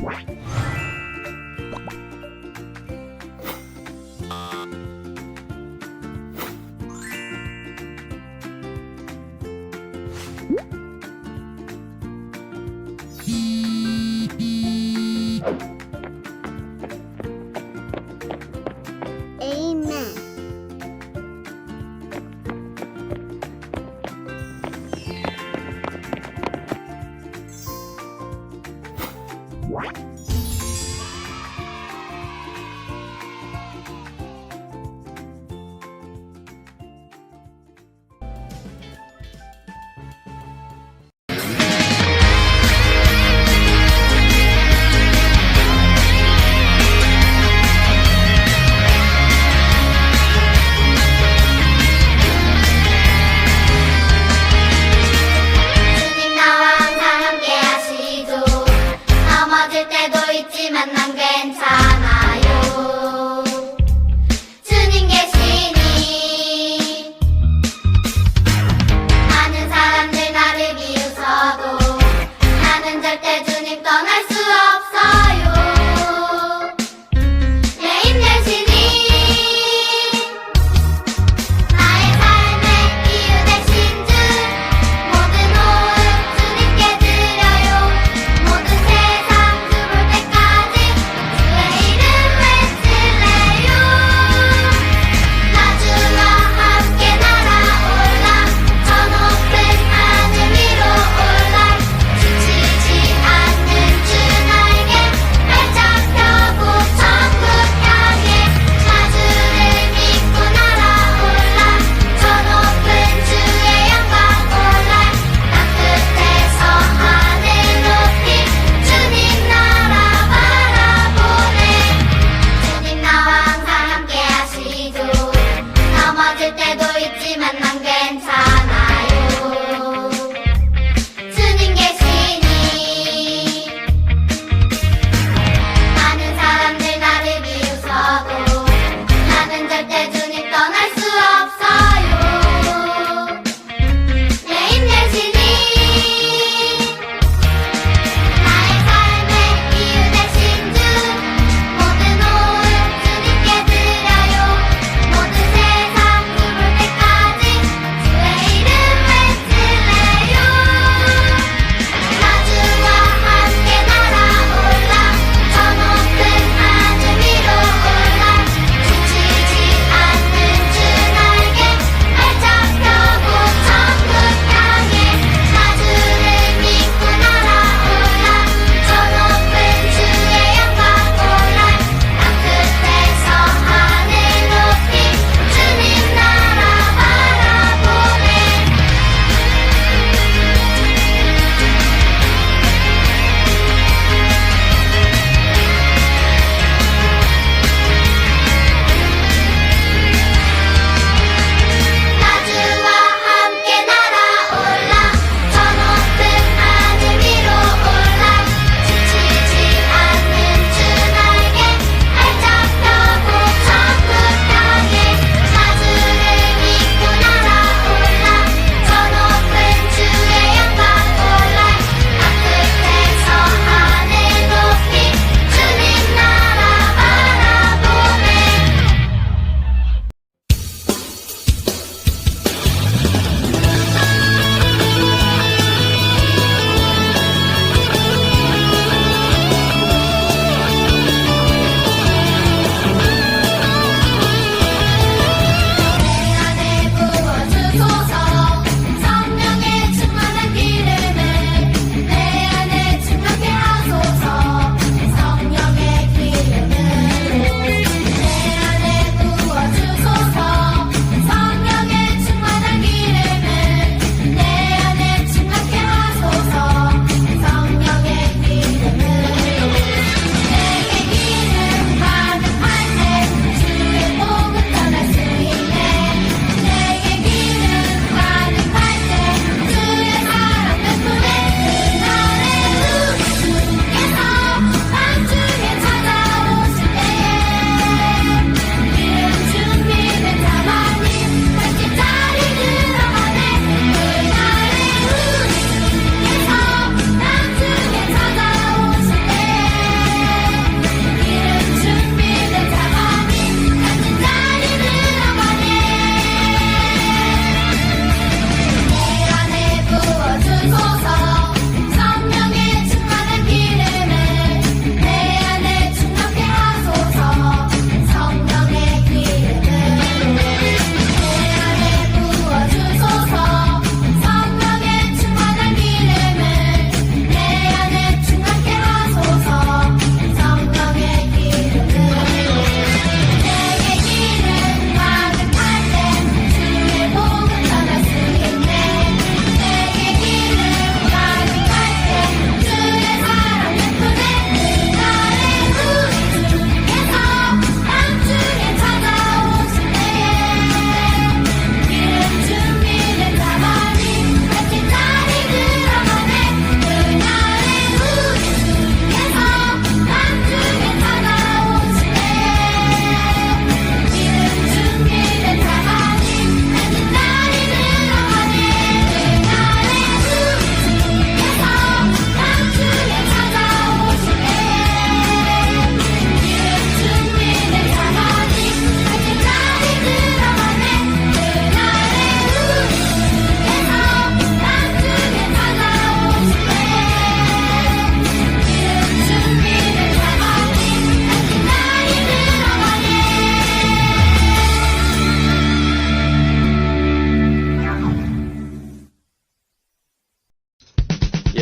주의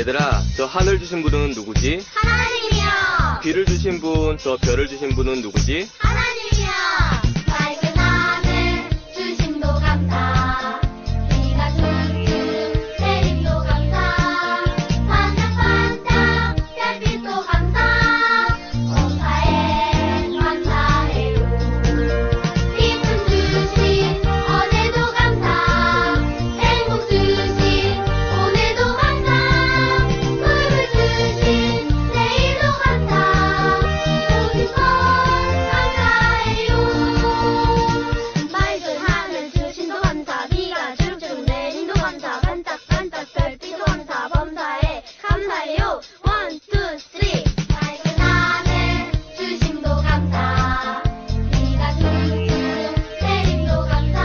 얘들아, 저 하늘 주신 분은 누구지? 하나님이요. 귀를 주신 분, 저 별을 주신 분은 누구지? 하나님이요. 맑은 하늘 주심도 감사. 비가 툭툭 내림도 감사. 반짝반짝 별빛도 감사. 감사해 감사해요. 기쁨 주신 어제도 감사. 행복 주신 오늘도 감사. 꿈을 주신 내일도 감사. 모든 것 감사해요. 맑은 하늘 주신도 감사. 비가 쭉쭉 내린도 감사. 반짝반짝 별빛도 감사. 범사해 감사해요. 원, 투, 쓰리. 맑은 하늘 주심도 감사. 비가 쭉쭉 내림도 감사.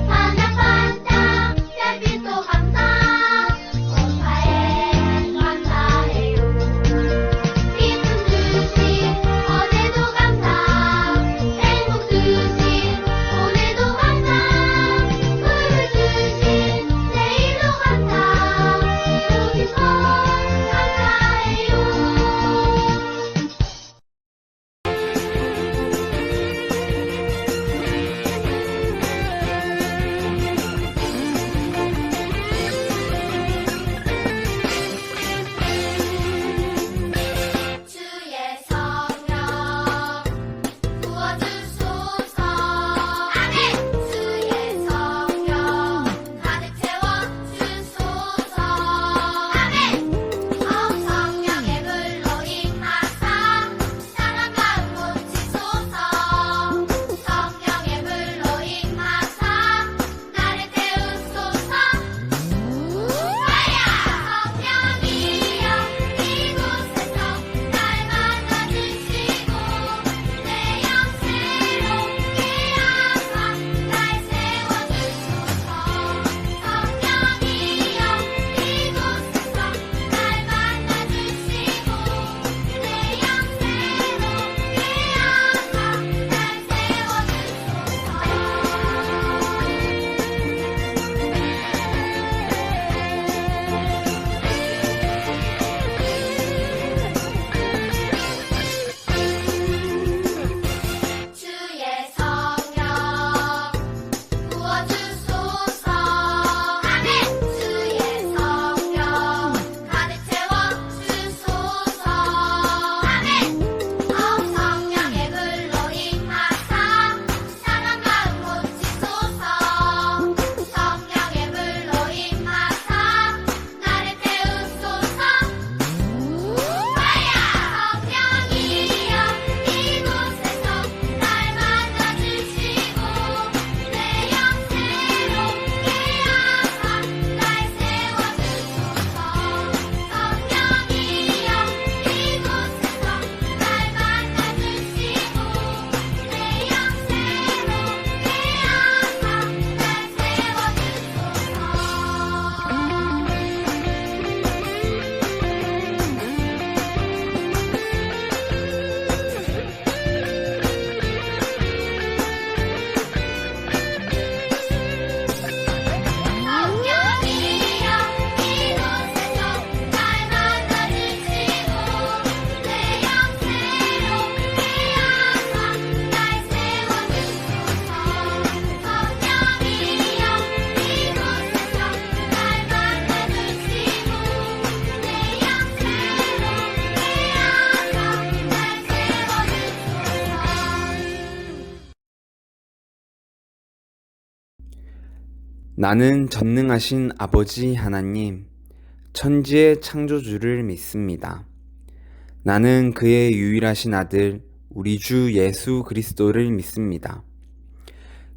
반짝반짝 별빛도 감사. 감사해 감사해요. 기쁨 주신 어제도 감사. 행복 주신 오늘도 감사. 꿈을 주신 내일도 감사. 모든 것 감사해요. 주의 성령 부어주소서. 아멘. 주의 성령 가득 채워주소서. 아멘. 성령의 불로 임하사 상한 마음 고치소서. 성령의 불로 임하사 나를 태우소서. 성령이여 이곳에서 날 만나주시고 내 영 새롭게 하사 날 세워주소서. 성령이여 이곳에서 날 만나주시고 내 영 새롭게 하사 주의 성령 부어주소서. 아멘. 주의 성령 가득 채워주소서. 아멘. 성령의 불로 임하사 상한 마음 고치소서. 성령의 불로 임하사 나를 태우소서. 성령이여 이곳에서 날 만나주시고 내 영 새롭게 하사 날 세워주소서. 성령이여 이곳에서 날 만나주시고 내 영 새롭게 하사 성령이여 이곳에서 날 만나주시고 내 영 새롭게 하사 날 세워주소서. 성령이여 이곳에서 날 만나주시고 내 영 새롭게 하사 나는 전능하신 아버지 하나님, 천지의 창조주를 믿습니다. 나는 그의 유일하신 아들, 우리 주 예수 그리스도를 믿습니다.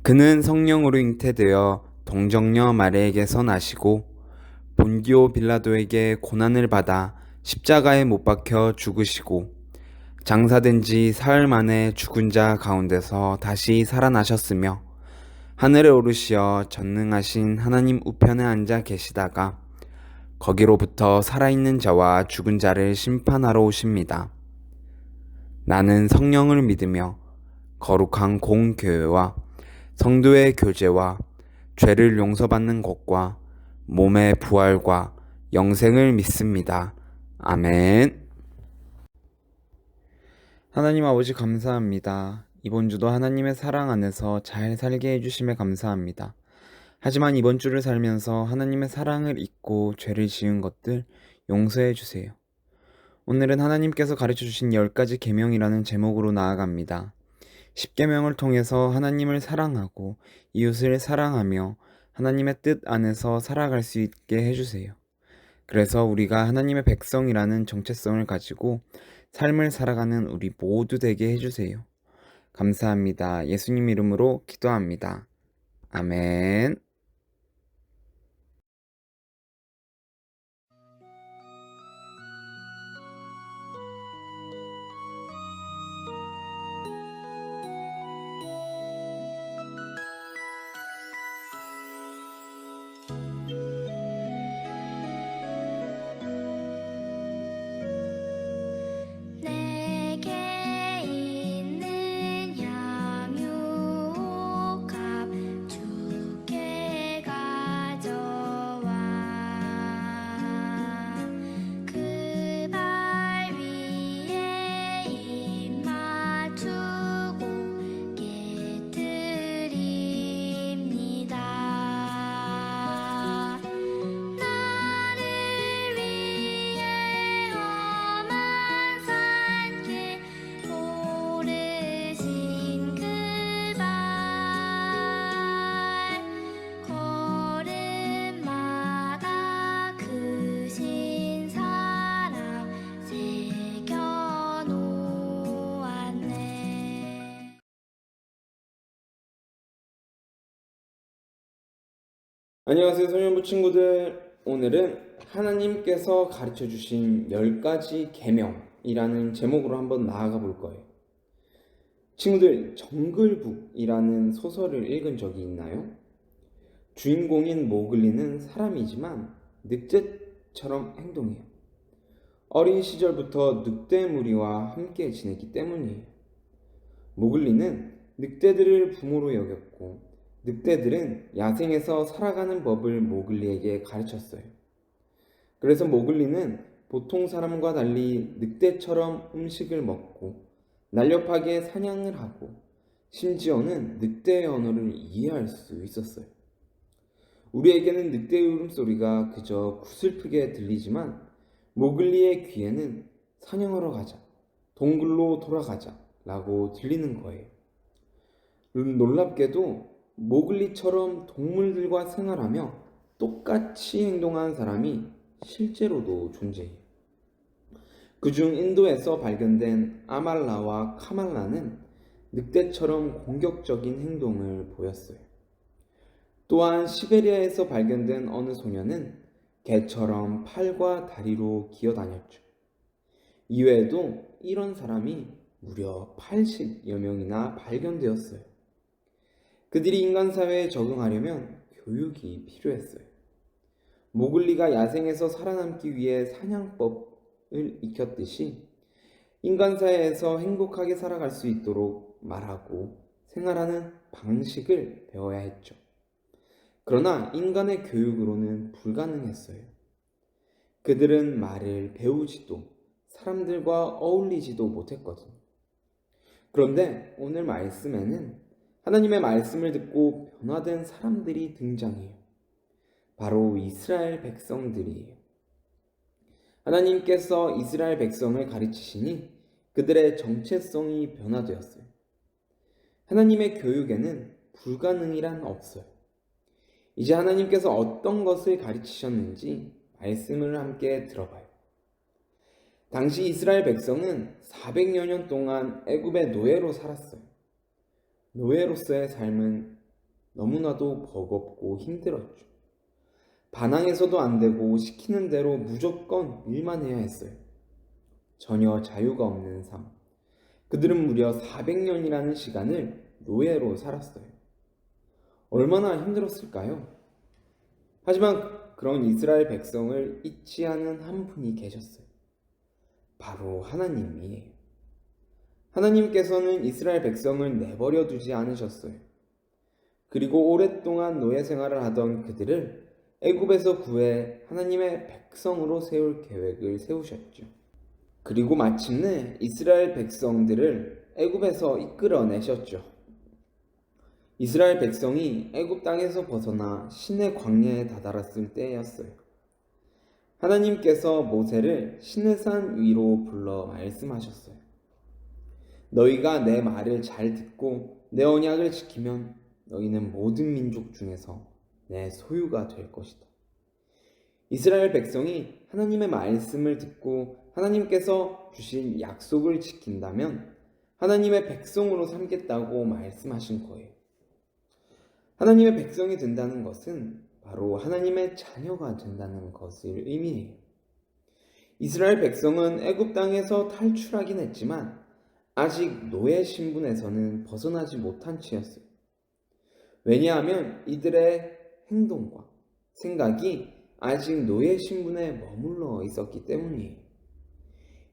그는 성령으로 잉태되어 동정녀 마리에게서 나시고 본디오 빌라도에게 고난을 받아 십자가에 못 박혀 죽으시고 장사된 지 사흘 만에 죽은 자 가운데서 다시 살아나셨으며 하늘에 오르시어 전능하신 하나님 우편에 앉아 계시다가 거기로부터 살아있는 자와 죽은 자를 심판하러 오십니다. 나는 성령을 믿으며 거룩한 공교회와 성도의 교제와 죄를 용서받는 것과 몸의 부활과 영생을 믿습니다. 아멘. 하나님 아버지 감사합니다. 이번 주도 하나님의 사랑 안에서 잘 살게 해주심에 감사합니다. 하지만 이번 주를 살면서 하나님의 사랑을 잊고 죄를 지은 것들 용서해 주세요. 오늘은 하나님께서 가르쳐 주신 10가지 계명이라는 제목으로 나아갑니다. 10계명을 통해서 하나님을 사랑하고 이웃을 사랑하며 하나님의 뜻 안에서 살아갈 수 있게 해주세요. 그래서 우리가 하나님의 백성이라는 정체성을 가지고 삶을 살아가는 우리 모두 되게 해주세요. 감사합니다. 예수님 이름으로 기도합니다. 아멘. 내게 있는 향유옥합 주께 가져와 그 발 위에 입 맞추고 깨뜨립니다. 나를 위해 험한 산길 오르신 그 발 걸음마다 크신 사랑 새겨놓았네. 안녕하세요, 소년부 친구들. 오늘은 하나님께서 가르쳐 주신 10가지 계명이라는 제목으로 한번 나아가 볼 거예요. 친구들, 정글북이라는 소설을 읽은 적이 있나요? 주인공인 모글리는 사람이지만 늑대처럼 행동해요. 어린 시절부터 늑대 무리와 함께 지냈기 때문이에요. 모글리는 늑대들을 부모로 여겼고 늑대들은 야생에서 살아가는 법을 모글리에게 가르쳤어요. 그래서 모글리는 보통 사람과 달리 늑대처럼 음식을 먹고 날렵하게 사냥을 하고 심지어는 늑대의 언어를 이해할 수 있었어요. 우리에게는 늑대의 울음소리가 그저 구슬프게 들리지만 모글리의 귀에는 사냥하러 가자, 동굴로 돌아가자 라고 들리는 거예요. 놀랍게도 모글리처럼 동물들과 생활하며 똑같이 행동한 사람이 실제로도 존재해요. 그중 인도에서 발견된 아말라와 카말라는 늑대처럼 공격적인 행동을 보였어요. 또한 시베리아에서 발견된 어느 소녀는 개처럼 팔과 다리로 기어다녔죠. 이외에도 이런 사람이 무려 80여 명이나 발견되었어요. 그들이 인간 사회에 적응하려면 교육이 필요했어요. 모글리가 야생에서 살아남기 위해 사냥법을 익혔듯이 인간 사회에서 행복하게 살아갈 수 있도록 말하고 생활하는 방식을 배워야 했죠. 그러나 인간의 교육으로는 불가능했어요. 그들은 말을 배우지도 사람들과 어울리지도 못했거든요. 그런데 오늘 말씀에는 하나님의 말씀을 듣고 변화된 사람들이 등장해요. 바로 이스라엘 백성들이에요. 하나님께서 이스라엘 백성을 가르치시니 그들의 정체성이 변화되었어요. 하나님의 교육에는 불가능이란 없어요. 이제 하나님께서 어떤 것을 가르치셨는지 말씀을 함께 들어봐요. 당시 이스라엘 백성은 400여 년 동안 애굽의 노예로 살았어요. 노예로서의 삶은 너무나도 버겁고 힘들었죠. 반항해서도 안 되고 시키는 대로 무조건 일만 해야 했어요. 전혀 자유가 없는 삶. 그들은 무려 400년이라는 시간을 노예로 살았어요. 얼마나 힘들었을까요? 하지만 그런 이스라엘 백성을 잊지 않은 한 분이 계셨어요. 바로 하나님이에요. 하나님께서는 이스라엘 백성을 내버려 두지 않으셨어요. 그리고 오랫동안 노예 생활을 하던 그들을 애굽에서 구해 하나님의 백성으로 세울 계획을 세우셨죠. 그리고 마침내 이스라엘 백성들을 애굽에서 이끌어내셨죠. 이스라엘 백성이 애굽 땅에서 벗어나 신의 광야에 다다랐을 때였어요. 하나님께서 모세를 시내산 위로 불러 말씀하셨어요. 너희가 내 말을 잘 듣고 내 언약을 지키면 너희는 모든 민족 중에서 내 소유가 될 것이다. 이스라엘 백성이 하나님의 말씀을 듣고 하나님께서 주신 약속을 지킨다면 하나님의 백성으로 삼겠다고 말씀하신 거예요. 하나님의 백성이 된다는 것은 바로 하나님의 자녀가 된다는 것을 의미해요. 이스라엘 백성은 애굽 땅에서 탈출하긴 했지만 아직 노예 신분에서는 벗어나지 못한 채였어요. 왜냐하면 이들의 행동과 생각이 아직 노예 신분에 머물러 있었기 때문이에요.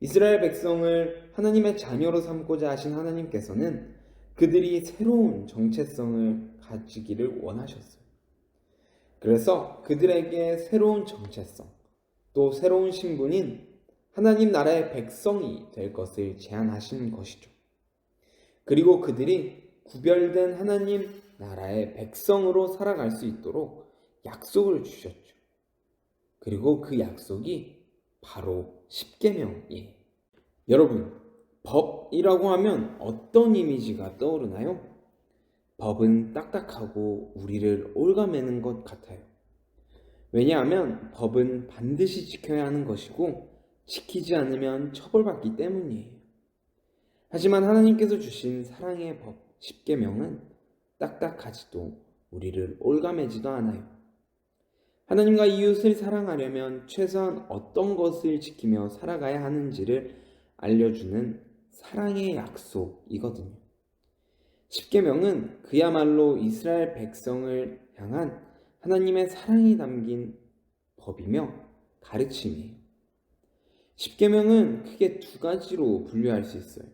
이스라엘 백성을 하나님의 자녀로 삼고자 하신 하나님께서는 그들이 새로운 정체성을 가지기를 원하셨어요. 그래서 그들에게 새로운 정체성, 또 새로운 신분인 하나님 나라의 백성이 될 것을 제안하신 것이죠. 그리고 그들이 구별된 하나님 나라의 백성으로 살아갈 수 있도록 약속을 주셨죠. 그리고 그 약속이 바로 십계명이에요. 여러분, 법이라고 하면 어떤 이미지가 떠오르나요? 법은 딱딱하고 우리를 옭아매는 것 같아요. 왜냐하면 법은 반드시 지켜야 하는 것이고 지키지 않으면 처벌받기 때문이에요. 하지만 하나님께서 주신 사랑의 법, 십계명은 딱딱하지도 우리를 옭아매지도 않아요. 하나님과 이웃을 사랑하려면 최소한 어떤 것을 지키며 살아가야 하는지를 알려주는 사랑의 약속이거든요. 십계명은 그야말로 이스라엘 백성을 향한 하나님의 사랑이 담긴 법이며 가르침이에요. 십계명은 크게 두 가지로 분류할 수 있어요.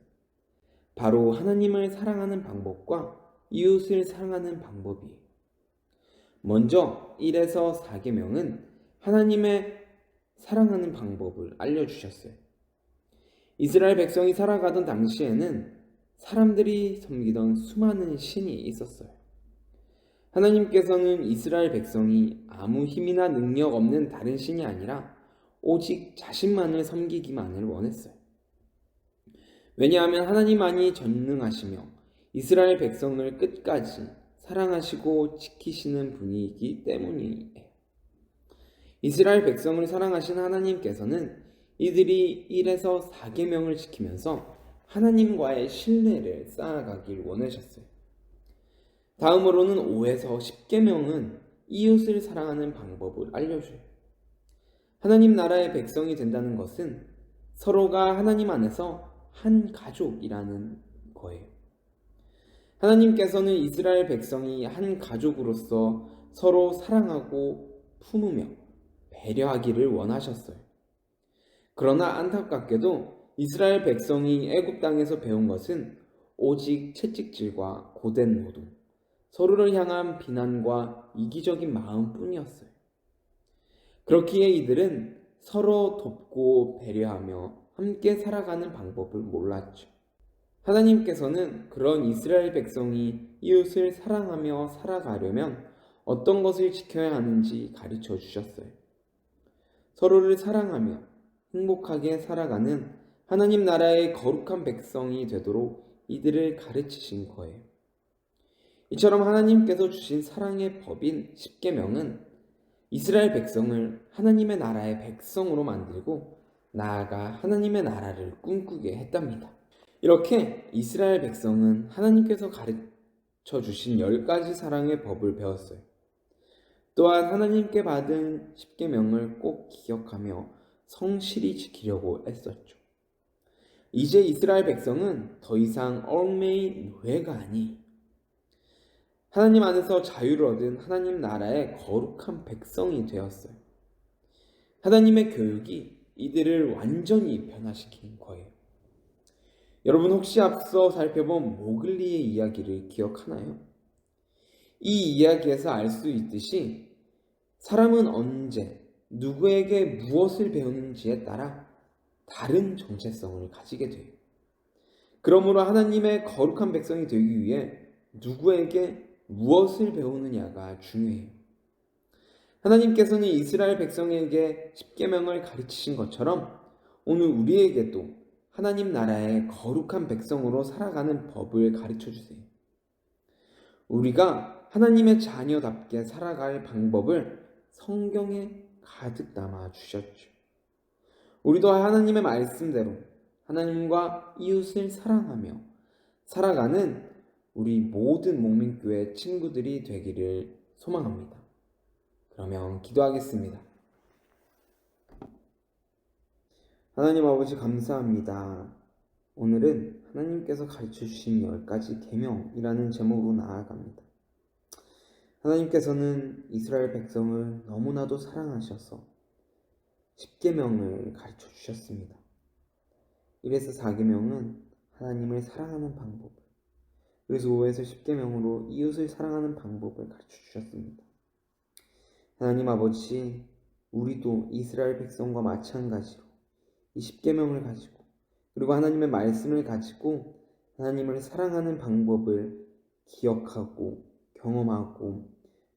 바로 하나님을 사랑하는 방법과 이웃을 사랑하는 방법이에요. 먼저 1에서 4계명은 하나님의 사랑하는 방법을 알려주셨어요. 이스라엘 백성이 살아가던 당시에는 사람들이 섬기던 수많은 신이 있었어요. 하나님께서는 이스라엘 백성이 아무 힘이나 능력 없는 다른 신이 아니라 오직 자신만을 섬기기만을 원했어요. 왜냐하면 하나님만이 전능하시며 이스라엘 백성을 끝까지 사랑하시고 지키시는 분이기 때문이에요. 이스라엘 백성을 사랑하신 하나님께서는 이들이 1에서 4계명을 지키면서 하나님과의 신뢰를 쌓아가길 원하셨어요. 다음으로는 5에서 10계명은 이웃을 사랑하는 방법을 알려줘요. 하나님 나라의 백성이 된다는 것은 서로가 하나님 안에서 한 가족이라는 거예요. 하나님께서는 이스라엘 백성이 한 가족으로서 서로 사랑하고 품으며 배려하기를 원하셨어요. 그러나 안타깝게도 이스라엘 백성이 애굽 땅에서 배운 것은 오직 채찍질과 고된 노동, 서로를 향한 비난과 이기적인 마음뿐이었어요. 그렇기에 이들은 서로 돕고 배려하며 함께 살아가는 방법을 몰랐죠. 하나님께서는 그런 이스라엘 백성이 이웃을 사랑하며 살아가려면 어떤 것을 지켜야 하는지 가르쳐 주셨어요. 서로를 사랑하며 행복하게 살아가는 하나님 나라의 거룩한 백성이 되도록 이들을 가르치신 거예요. 이처럼 하나님께서 주신 사랑의 법인 십계명은 이스라엘 백성을 하나님의 나라의 백성으로 만들고 나아가 하나님의 나라를 꿈꾸게 했답니다. 이렇게 이스라엘 백성은 하나님께서 가르쳐 주신 10가지 사랑의 법을 배웠어요. 또한 하나님께 받은 십계명을 꼭 기억하며 성실히 지키려고 애썼죠. 이제 이스라엘 백성은 더 이상 얽매인 노예가 아니 하나님 안에서 자유를 얻은 하나님 나라의 거룩한 백성이 되었어요. 하나님의 교육이 이들을 완전히 변화시킨 거예요. 여러분 혹시 앞서 살펴본 모글리의 이야기를 기억하나요? 이 이야기에서 알 수 있듯이 사람은 언제, 누구에게 무엇을 배우는지에 따라 다른 정체성을 가지게 돼요. 그러므로 하나님의 거룩한 백성이 되기 위해 누구에게 무엇을 배우느냐가 중요해요. 하나님께서는 이스라엘 백성에게 십계명을 가르치신 것처럼 오늘 우리에게도 하나님 나라의 거룩한 백성으로 살아가는 법을 가르쳐 주세요. 우리가 하나님의 자녀답게 살아갈 방법을 성경에 가득 담아 주셨죠. 우리도 하나님의 말씀대로 하나님과 이웃을 사랑하며 살아가는 우리 모든 목민교회 친구들이 되기를 소망합니다. 그러면 기도하겠습니다. 하나님 아버지 감사합니다. 오늘은 하나님께서 가르쳐 주신 10가지 계명이라는 제목으로 나아갑니다. 하나님께서는 이스라엘 백성을 너무나도 사랑하셔서 십계명을 가르쳐 주셨습니다. 1에서 4계명은 하나님을 사랑하는 방법, 그래서 5에서 10계명으로 이웃을 사랑하는 방법을 가르쳐 주셨습니다. 하나님 아버지, 우리도 이스라엘 백성과 마찬가지로 이 십계명을 가지고 그리고 하나님의 말씀을 가지고 하나님을 사랑하는 방법을 기억하고 경험하고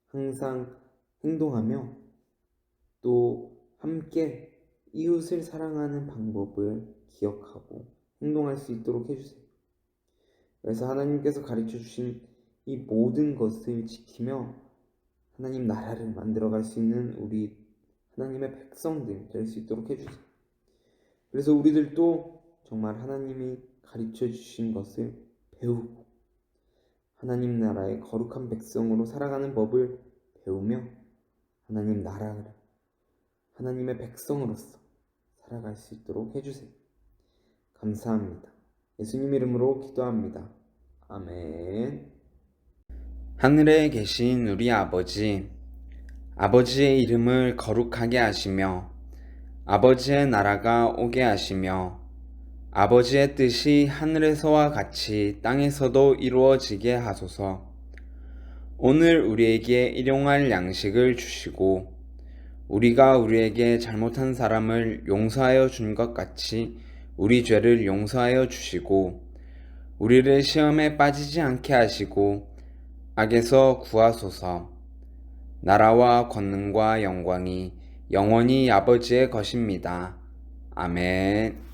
항상 행동하며 또 함께 이웃을 사랑하는 방법을 기억하고 행동할 수 있도록 해주세요. 그래서 하나님께서 가르쳐 주신 이 모든 것을 지키며 하나님 나라를 만들어갈 수 있는 우리 하나님의 백성들 될 수 있도록 해주세요. 그래서 우리들도 정말 하나님이 가르쳐 주신 것을 배우고 하나님 나라의 거룩한 백성으로 살아가는 법을 배우며 하나님 나라를 하나님의 백성으로서 살아갈 수 있도록 해주세요. 감사합니다. 예수님 이름으로 기도합니다. 아멘. 하늘에 계신 우리 아버지, 아버지의 이름을 거룩하게 하시며 아버지의 나라가 오게 하시며 아버지의 뜻이 하늘에서와 같이 땅에서도 이루어지게 하소서. 오늘 우리에게 일용할 양식을 주시고 우리가 우리에게 잘못한 사람을 용서하여 준 것 같이 우리 죄를 용서하여 주시고 우리를 시험에 빠지지 않게 하시고 악에서 구하소서. 나라와 권능과 영광이 영원히 아버지의 것입니다. 아멘.